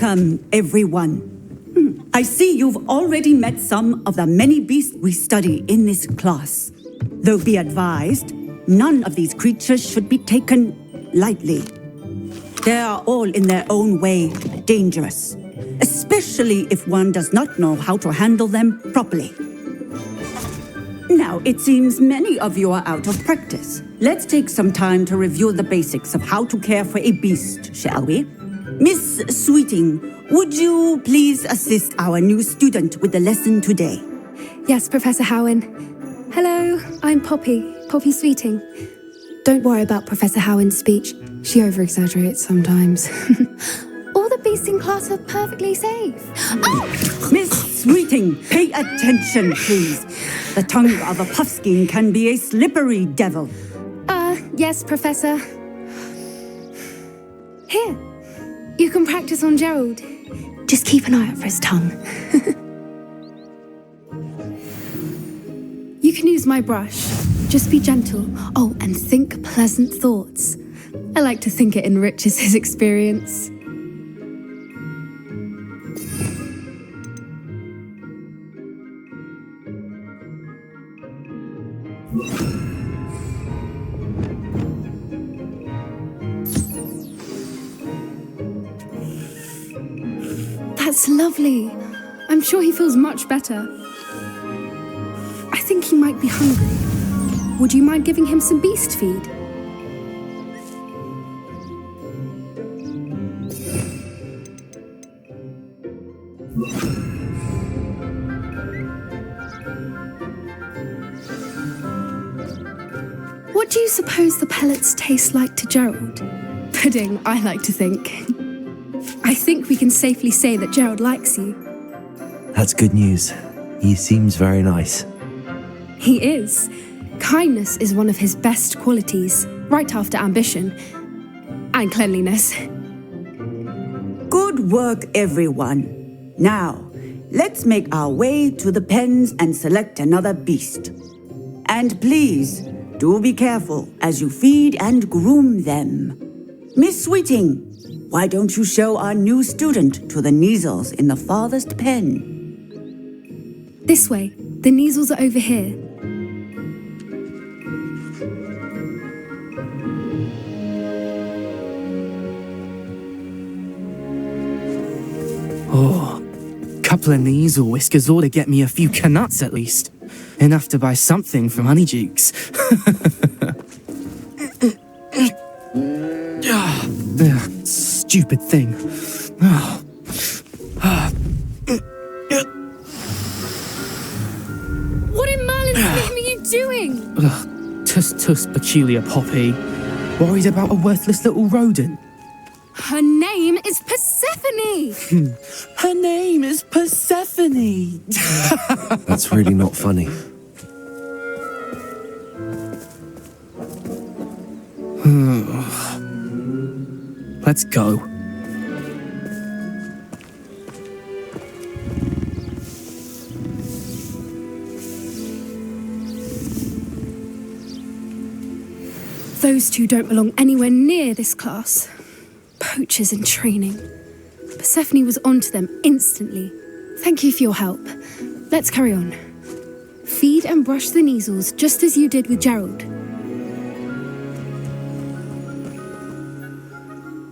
Welcome, everyone. I see you've already met some of the many beasts we study in this class. Though be advised, none of these creatures should be taken lightly. They are all in their own way dangerous, especially if one does not know how to handle them properly. Now, it seems many of you are out of practice. Let's take some time to review the basics of how to care for a beast, shall we? Miss Sweeting, would you please assist our new student with the lesson today? Yes, Professor Howen. Hello, I'm Poppy Sweeting. Don't worry about Professor Howen's speech. She over-exaggerates sometimes. All the beasts in class are perfectly safe. Oh! Miss Sweeting, pay attention, please. The tongue of a puffskein can be a slippery devil. Yes, Professor. Here, you can practice on Gerald. Just keep an eye out for his tongue. You can use my brush. Just be gentle. Oh, and think pleasant thoughts. I like to think it enriches his experience. That's lovely. I'm sure he feels much better. I think he might be hungry. Would you mind giving him some beast feed? What do you suppose the pellets taste like to Gerald? Pudding, I like to think. I think we can safely say that Gerald likes you. That's good news. He seems very nice. He is. Kindness is one of his best qualities, right after ambition and cleanliness. Good work, everyone. Now, let's make our way to the pens and select another beast. And please, do be careful as you feed and groom them. Miss Sweeting, why don't you show our new student to the Kneazles in the farthest pen? This way. The Kneazles are over here. Oh, couple of Kneazle whiskers ought to get me a few canuts at least. Enough to buy something from Honeydukes. Stupid thing. What in Merlin's name are you doing? Tuss, peculiar Poppy. Worried about a worthless little rodent. Her name is Persephone! Her name is Persephone! That's really not funny. Let's go. Those two don't belong anywhere near this class. Poachers in training. Persephone was onto them instantly. Thank you for your help. Let's carry on. Feed and brush the Kneazles just as you did with Gerald.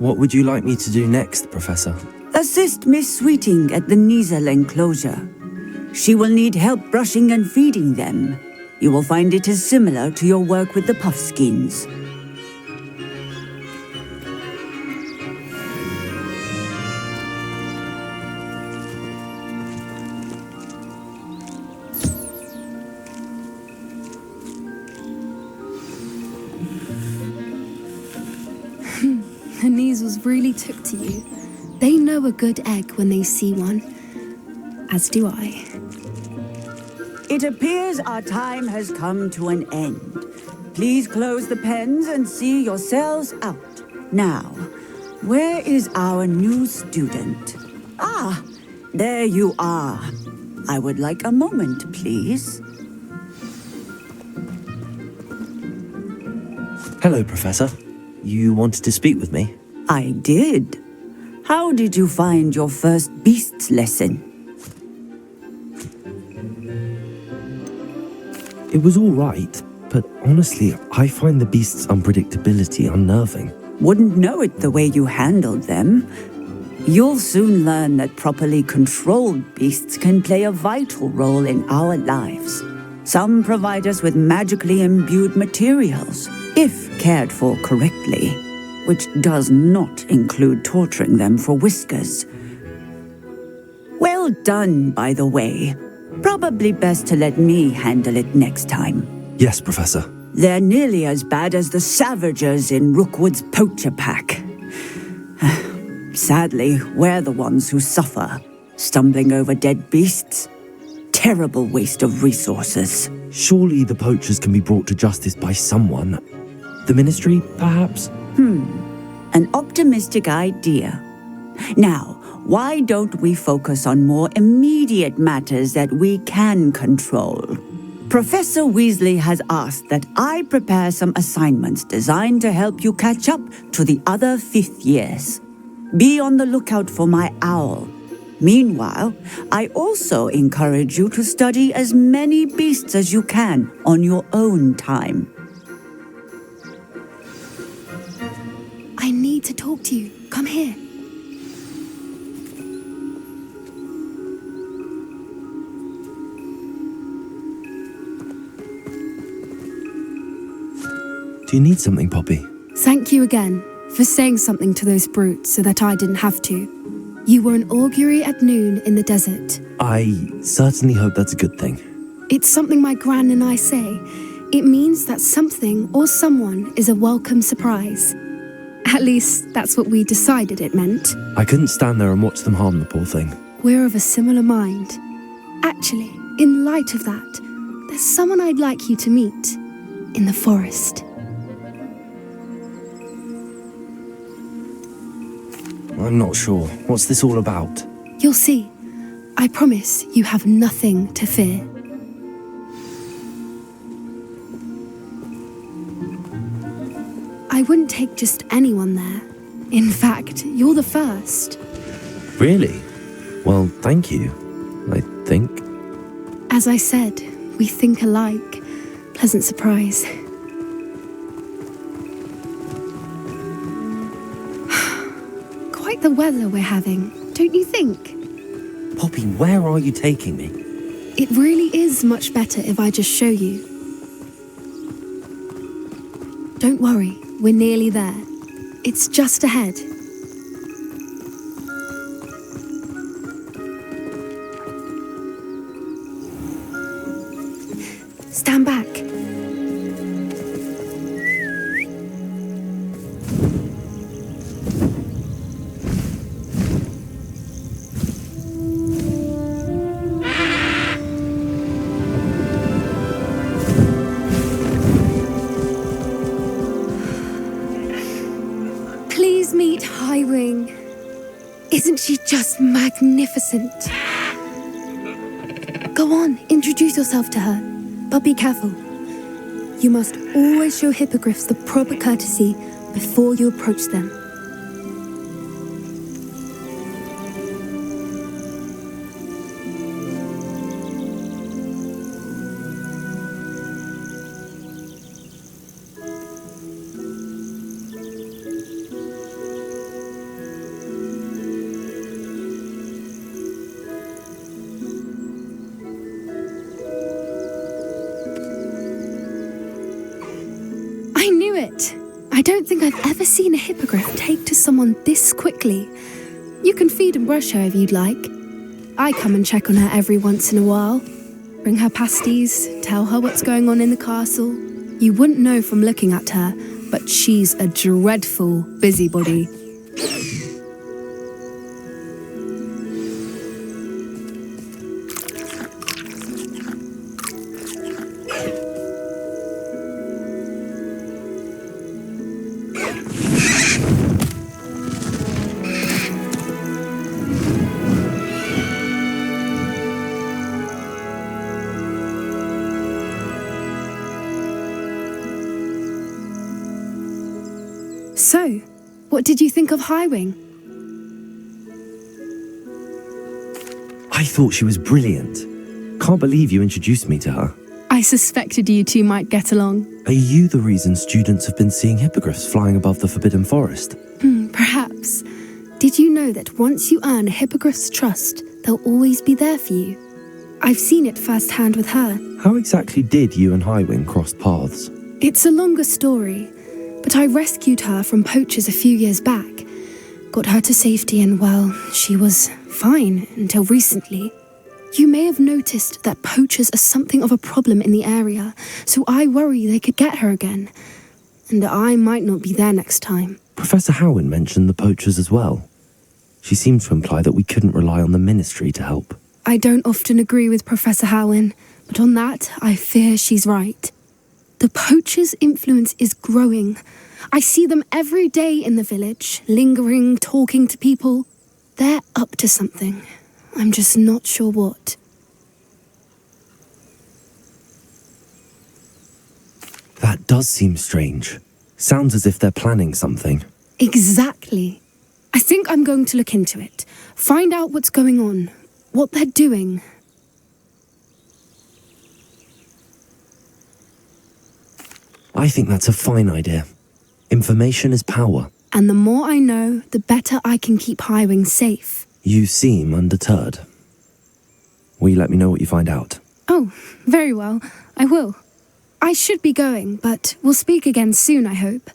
What would you like me to do next, Professor? Assist Miss Sweeting at the Kneazle enclosure. She will need help brushing and feeding them. You will find it is similar to your work with the puffskins. The Kneazles really took to you. They know a good egg when they see one. As do I. It appears our time has come to an end. Please close the pens and see yourselves out. Now, where is our new student? Ah, there you are. I would like a moment, please. Hello, Professor. You wanted to speak with me? I did. How did you find your first beasts lesson? It was all right, but honestly, I find the beast's unpredictability unnerving. Wouldn't know it the way you handled them. You'll soon learn that properly controlled beasts can play a vital role in our lives. Some provide us with magically imbued materials, if cared for correctly, which does not include torturing them for whiskers. Well done, by the way. Probably best to let me handle it next time. Yes, Professor. They're nearly as bad as the Savagers in Rookwood's poacher pack. Sadly, we're the ones who suffer, stumbling over dead beasts. Terrible waste of resources. Surely the poachers can be brought to justice by someone. The Ministry, perhaps? An optimistic idea. Now, why don't we focus on more immediate matters that we can control? Professor Weasley has asked that I prepare some assignments designed to help you catch up to the other fifth years. Be on the lookout for my owl. Meanwhile, I also encourage you to study as many beasts as you can on your own time. I need to talk to you. Come here. Do you need something, Poppy? Thank you again for saying something to those brutes so that I didn't have to. You were an augury at noon in the desert. I certainly hope that's a good thing. It's something my gran and I say. It means that something or someone is a welcome surprise. At least, that's what we decided it meant. I couldn't stand there and watch them harm the poor thing. We're of a similar mind. Actually, in light of that, there's someone I'd like you to meet in the forest. I'm not sure. What's this all about? You'll see. I promise you have nothing to fear. I wouldn't take just anyone there. In fact, you're the first. Really? Well, thank you, I think. As I said, we think alike. Pleasant surprise. Quite the weather we're having, don't you think? Poppy, where are you taking me? It really is much better if I just show you. Don't worry, we're nearly there. It's just ahead. Stand back. Please meet Highwing. Isn't she just magnificent? Go on, introduce yourself to her. But be careful. You must always show hippogriffs the proper courtesy before you approach them. I knew it! I don't think I've ever seen a hippogriff take to someone this quickly. You can feed and brush her if you'd like. I come and check on her every once in a while. Bring her pasties, tell her what's going on in the castle. You wouldn't know from looking at her, but she's a dreadful busybody. So, what did you think of Highwing? I thought she was brilliant. Can't believe you introduced me to her. I suspected you two might get along. Are you the reason students have been seeing hippogriffs flying above the Forbidden Forest? Perhaps. Did you know that once you earn a hippogriff's trust, they'll always be there for you? I've seen it firsthand with her. How exactly did you and Highwing cross paths? It's a longer story, but I rescued her from poachers a few years back. Got her to safety and, well, she was fine until recently. You may have noticed that poachers are something of a problem in the area, so I worry they could get her again. And I might not be there next time. Professor Howin mentioned the poachers as well. She seemed to imply that we couldn't rely on the Ministry to help. I don't often agree with Professor Howin, but on that, I fear she's right. The poachers' influence is growing. I see them every day in the village, lingering, talking to people. They're up to something. I'm just not sure what. That does seem strange. Sounds as if they're planning something. Exactly. I think I'm going to look into it. Find out what's going on, what they're doing. I think that's a fine idea. Information is power. And the more I know, the better I can keep Highwing safe. You seem undeterred. Will you let me know what you find out? Oh, very well. I will. I should be going, but we'll speak again soon, I hope.